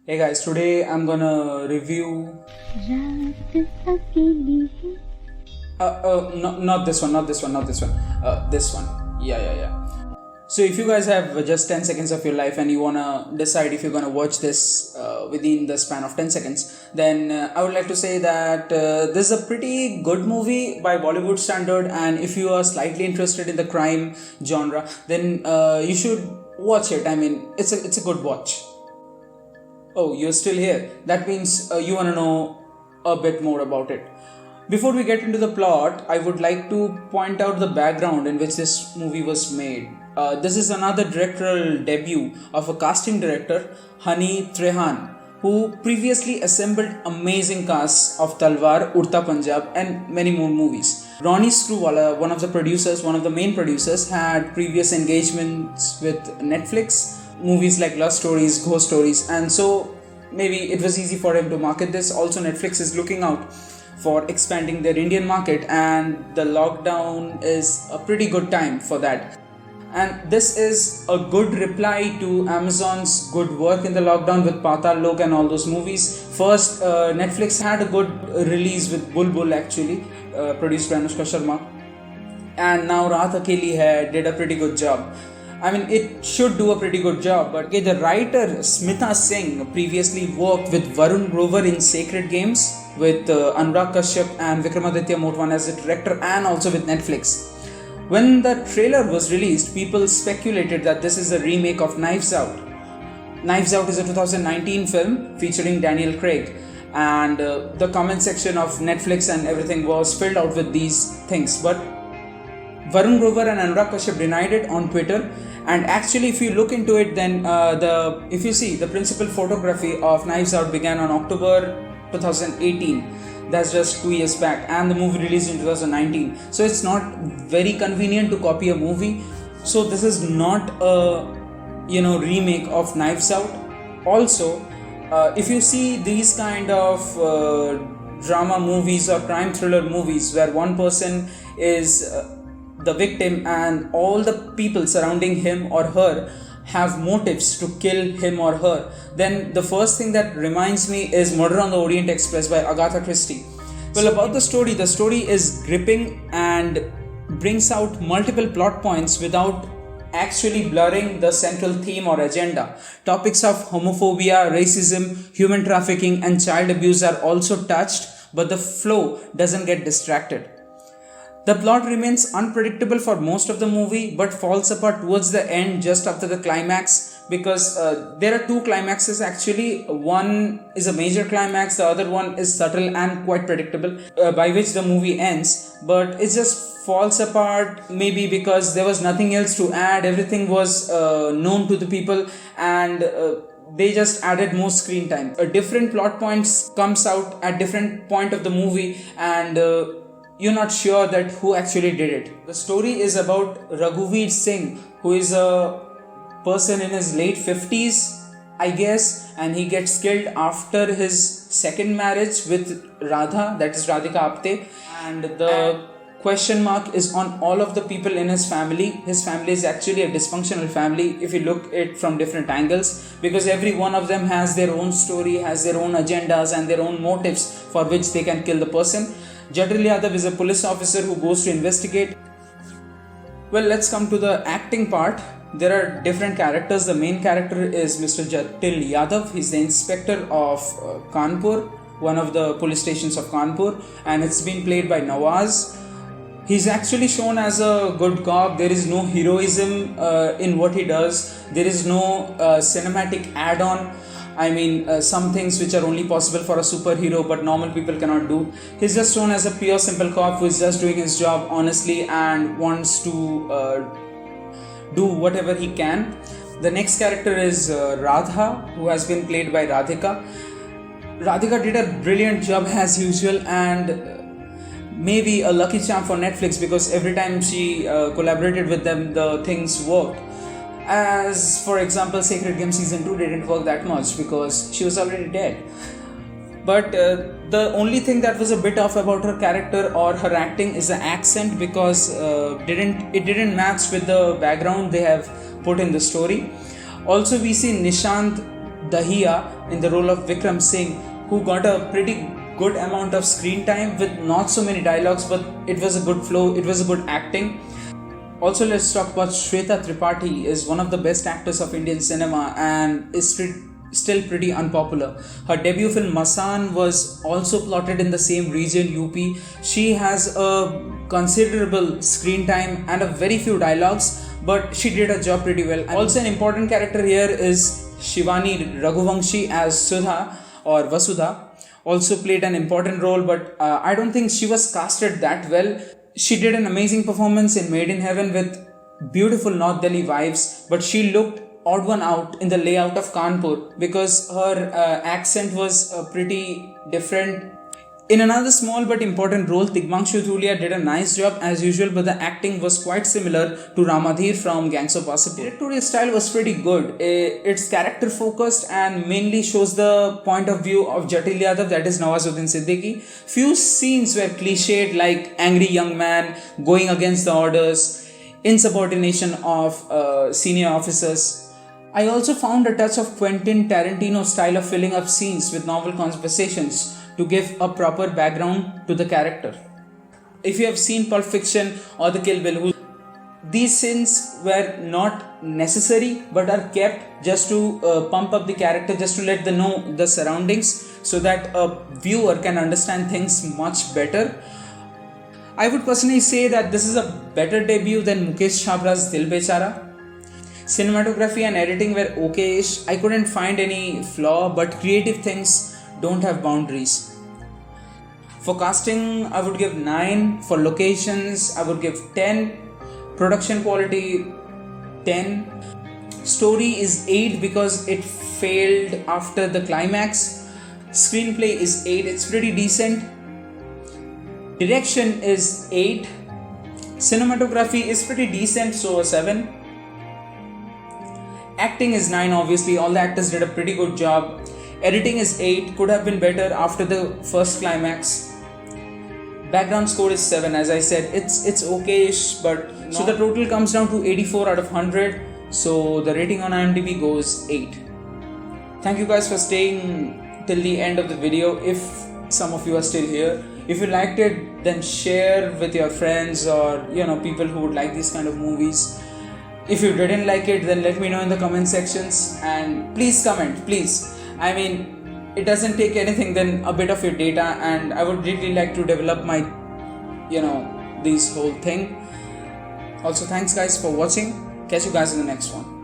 Hey guys, today I'm gonna review. रात अकेली है. Not this one, not this one, not this one. This one. Yeah. So if you guys have just 10 seconds of your life and you wanna decide if you're gonna watch this within the span of 10 seconds, then I would like to say that this is a pretty good movie by Bollywood standard, and if you are slightly interested in the crime genre, then you should watch it. I mean, it's a good watch. Oh, you're still here. That means you want to know a bit more about it. Before we get into the plot, I would like to point out the background in which this movie was made. This is another directorial debut of a casting director, Hani Trehan, who previously assembled amazing casts of Talwar, Urta Punjab, and many more movies. Ronnie Screwvala, one of the main producers, had previous engagements with Netflix, movies like Love Stories, Ghost Stories, and so maybe it was easy for him to market this. Also, Netflix is looking out for expanding their Indian market, and the lockdown is a pretty good time for that. And this is a good reply to Amazon's good work in the lockdown with Patal Lok and all those movies. First, Netflix had a good release with Bulbul actually, produced by Anushka Sharma, and now Raat Akeli Hai did a pretty good job. I mean, it should do a pretty good job, but okay, the writer Smita Singh previously worked with Varun Grover in Sacred Games, with Anurag Kashyap and Vikramaditya Motwan as the director, and also with Netflix. When the trailer was released, people speculated that this is a remake of Knives Out. Knives Out is a 2019 film featuring Daniel Craig, and the comment section of Netflix and everything was filled out with these things. But Varun Grover and Anurag Kashyap denied it on Twitter, and actually if you look into it, then if you see, the principal photography of Knives Out began on October 2018. That's just 2 years back, and the movie released in 2019. So it's not very convenient to copy a movie. So this is not a remake of Knives Out. Also, if you see these kind of drama movies or crime thriller movies where one person is the victim and all the people surrounding him or her have motives to kill him or her, then the first thing that reminds me is Murder on the Orient Express by Agatha Christie. Well, about the story is gripping and brings out multiple plot points without actually blurring the central theme or agenda. Topics of homophobia, racism, human trafficking, and child abuse are also touched, but the flow doesn't get distracted. The plot remains unpredictable for most of the movie, but falls apart towards the end just after the climax, because there are two climaxes actually. One is a major climax, the other one is subtle and quite predictable, by which the movie ends, but it just falls apart maybe because there was nothing else to add. Everything was known to the people, and they just added more screen time. Different plot points comes out at different point of the movie, and you're not sure that who actually did it. The story is about Raghuveer Singh, who is a person in his late 50s, I guess, and he gets killed after his second marriage with Radha, that is Radhika Apte, and the question mark is on all of the people in his family. His family is actually a dysfunctional family if you look at it from different angles, because every one of them has their own story, has their own agendas and their own motives for which they can kill the person. Jadril Yadav is a police officer who goes to investigate. Well, let's come to the acting part. There are different characters. The main character is Mr. Jadril Yadav. He's the inspector of Kanpur, one of the police stations of Kanpur, and it's been played by Nawaz. He's actually shown as a good cop. There is no heroism in what he does. There is no cinematic add-on. I mean, some things which are only possible for a superhero but normal people cannot do. He's just shown as a pure simple cop who is just doing his job honestly and wants to do whatever he can. The next character is Radha, who has been played by Radhika. Radhika did a brilliant job as usual, and maybe a lucky charm for Netflix, because every time she collaborated with them, the things worked. As for example, Sacred Games Season 2 didn't work that much because she was already dead. But the only thing that was a bit off about her character or her acting is the accent, because it didn't match with the background they have put in the story. Also, we see Nishant Dahiya in the role of Vikram Singh, who got a pretty good amount of screen time with not so many dialogues, but it was a good flow, it was a good acting. Also, let's talk about Shweta Tripathi, is one of the best actors of Indian cinema and is still pretty unpopular. Her debut film Masan was also plotted in the same region, UP. She has a considerable screen time and a very few dialogues, but she did her job pretty well. Also, an important character here is Shivani Raghuvangshi as Sudha or Vasudha. Also played an important role, but I don't think she was casted that well. She did an amazing performance in Made in Heaven with beautiful North Delhi vibes, but she looked odd one out in the layout of Kanpur because her accent was pretty different. In another small but important role, Tigmanshu Dhulia did a nice job as usual, but the acting was quite similar to Ramadhir from Gangs of Wasseypur. Directorial style was pretty good. It's character focused and mainly shows the point of view of Jatil Yadav, that is Nawazuddin Siddiqui. Few scenes were cliched, like angry young man going against the orders, insubordination of senior officers. I also found a touch of Quentin Tarantino style of filling up scenes with novel conversations to give a proper background to the character. If you have seen Pulp Fiction or The Kill Bill, these scenes were not necessary but are kept just to pump up the character, just to let them know the surroundings so that a viewer can understand things much better. I would personally say that this is a better debut than Mukesh Chhabra's Dil Bechara. Cinematography and editing were okay-ish. I couldn't find any flaw, but creative things don't have boundaries. For casting, I would give 9. For locations, I would give 10. Production quality, 10. Story is 8 because it failed after the climax. Screenplay is 8. It's pretty decent. Direction is 8. Cinematography is pretty decent, so a 7. Acting is 9, obviously. All the actors did a pretty good job. Editing is 8, could have been better after the first climax. Background score is 7, as I said, it's okay-ish, but so the total comes down to 84 out of 100. So the rating on IMDb goes 8. Thank you guys for staying till the end of the video. If some of you are still here, if you liked it, then share with your friends or people who would like these kind of movies. If you didn't like it, then let me know in the comment sections, and please comment, please. I mean, it doesn't take anything than a bit of your data, and I would really like to develop my this whole thing. Also, thanks guys for watching. Catch you guys in the next one.